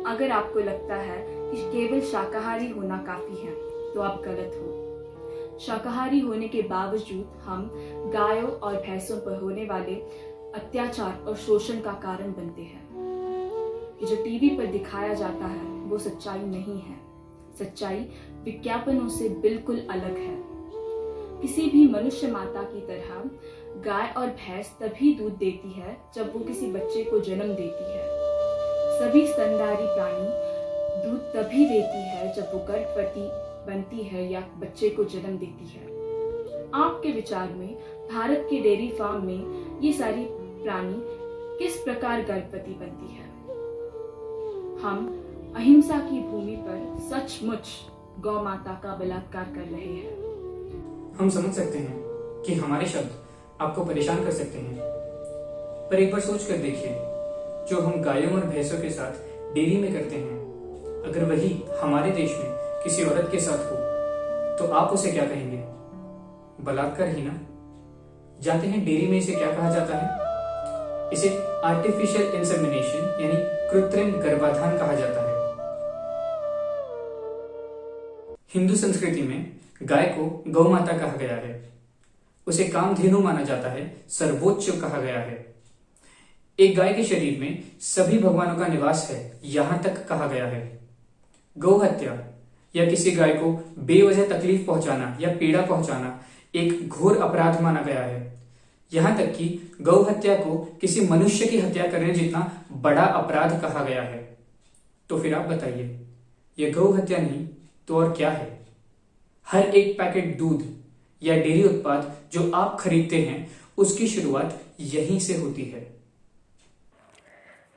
अगर आपको लगता है कि केवल शाकाहारी होना काफी है तो आप गलत हो। शाकाहारी होने के बावजूद हम गायों और भैंसों पर होने वाले अत्याचार और शोषण का कारण बनते हैं। कि जो टीवी पर दिखाया जाता है वो सच्चाई नहीं है। सच्चाई विज्ञापनों से बिल्कुल अलग है। किसी भी मनुष्य माता की तरह गाय और भैंस तभी दूध देती है जब वो किसी बच्चे को जन्म देती है। सभी स्तनधारी प्राणी दूध तभी देती है जब वो गर्भवती बनती है या बच्चे को जन्म देती है। आपके विचार में भारत के डेयरी फार्म में ये सारी प्राणी किस प्रकार गर्भवती बनती है? हम अहिंसा की भूमि पर सचमुच गौ माता का बलात्कार कर रहे हैं। हम समझ सकते हैं कि हमारे शब्द आपको परेशान कर सकते हैं, पर एक बार सोच कर देखिए, जो हम गायों और भैंसों के साथ डेयरी में करते हैं, अगर वही हमारे देश में किसी औरत के साथ हो तो आप उसे क्या कहेंगे? बलात्कार ही ना। जानते हैं डेयरी में इसे क्या कहा जाता है? इसे आर्टिफिशियल इंसेमिनेशन यानी कृत्रिम गर्भाधान कहा जाता है। हिंदू संस्कृति में गाय को गौ माता कहा गया है। उसे कामधेनु माना जाता है, सर्वोच्च कहा गया है। एक गाय के शरीर में सभी भगवानों का निवास है, यहां तक कहा गया है। गौ हत्या या किसी गाय को बेवजह तकलीफ पहुंचाना या पीड़ा पहुंचाना एक घोर अपराध माना गया है। यहां तक कि गौ हत्या को किसी मनुष्य की हत्या करने जितना बड़ा अपराध कहा गया है। तो फिर आप बताइए, यह गौ हत्या नहीं तो और क्या है? हर एक पैकेट दूध या डेयरी उत्पाद जो आप खरीदते हैं, उसकी शुरुआत यहीं से होती है।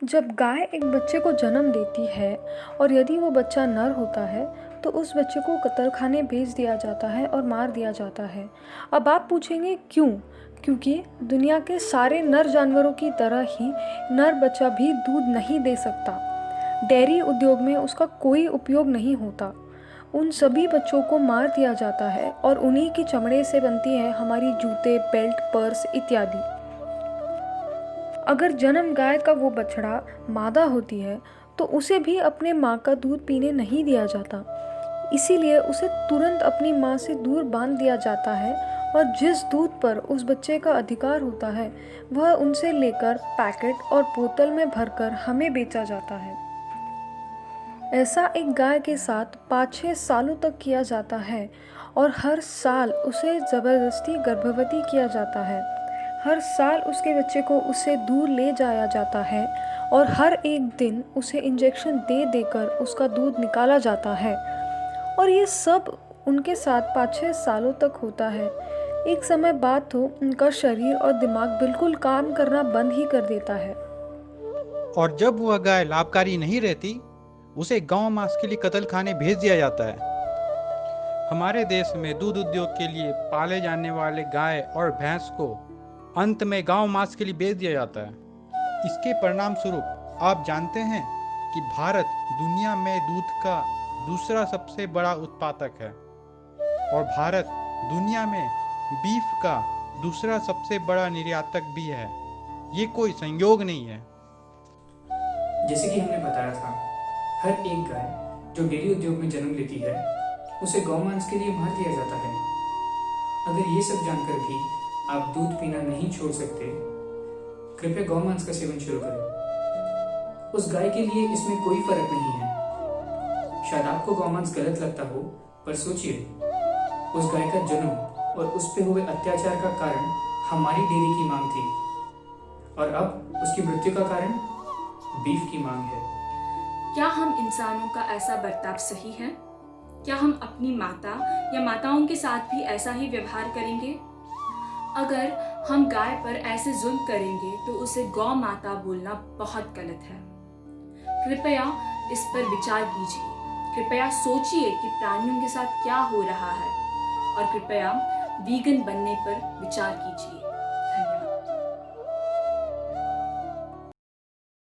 जब गाय एक बच्चे को जन्म देती है और यदि वो बच्चा नर होता है तो उस बच्चे को कत्लखाने भेज दिया जाता है और मार दिया जाता है। अब आप पूछेंगे क्यों? क्योंकि दुनिया के सारे नर जानवरों की तरह ही नर बच्चा भी दूध नहीं दे सकता। डेयरी उद्योग में उसका कोई उपयोग नहीं होता। उन सभी बच्चों को मार दिया जाता है और उन्हीं की चमड़े से बनती है हमारी जूते, बेल्ट, पर्स इत्यादि। अगर जन्म गाय का वो बछड़ा मादा होती है तो उसे भी अपने माँ का दूध पीने नहीं दिया जाता। इसीलिए उसे तुरंत अपनी माँ से दूर बांध दिया जाता है और जिस दूध पर उस बच्चे का अधिकार होता है वह उनसे लेकर पैकेट और बोतल में भरकर हमें बेचा जाता है। ऐसा एक गाय के साथ 5-6 सालों तक किया जाता है और हर साल उसे ज़बरदस्ती गर्भवती किया जाता है। हर साल उसके बच्चे को उससे दूर ले जाया जाता है और हर एक दिन उसे इंजेक्शन दे देकर उसका दूध निकाला जाता है। और ये सब उनके साथ 5-6 सालों तक होता है। एक समय बाद तो उनका शरीर और दिमाग बिल्कुल काम करना बंद ही कर देता है। और जब वह गाय लाभकारी नहीं रहती, उसे गौ मांस के लिए कत्लखाने भेज दिया जाता है। हमारे देश में दूध उद्योग के लिए पाले जाने वाले गाय और भैंस को अंत में गौ मांस के लिए बेच दिया जाता है। इसके परिणाम स्वरूप आप जानते हैं कि भारत दुनिया में दूध का दूसरा सबसे बड़ा उत्पादक है और भारत दुनिया में बीफ का दूसरा सबसे बड़ा निर्यातक भी है। ये कोई संयोग नहीं है। जैसे कि हमने बताया था, हर एक गाय जो डेयरी उद्योग में जन्म लेती है उसे गौ मांस के लिए मार दिया जाता है। अगर ये सब जानकर भी आप दूध पीना नहीं छोड़ सकते, कृपया गौ मांस का सेवन शुरू करें। उस गाय के लिए इसमें कोई फर्क नहीं है। शायद आपको गौ मांस गलत लगता हो, पर सोचिए, उस गाय का जन्म और उस पे हुए अत्याचार का कारण हमारी डेयरी की मांग थी और अब उसकी मृत्यु का कारण बीफ की मांग है। क्या हम इंसानों का ऐसा बर्ताव सही है? क्या हम अपनी माता या माताओं के साथ भी ऐसा ही व्यवहार करेंगे? अगर हम गाय पर ऐसे जुल्म करेंगे तो उसे गौ माता बोलना बहुत गलत है। कृपया इस पर विचार कीजिए। कृपया सोचिए कि प्राणियों के साथ क्या हो रहा है और कृपया वीगन बनने पर विचार कीजिए।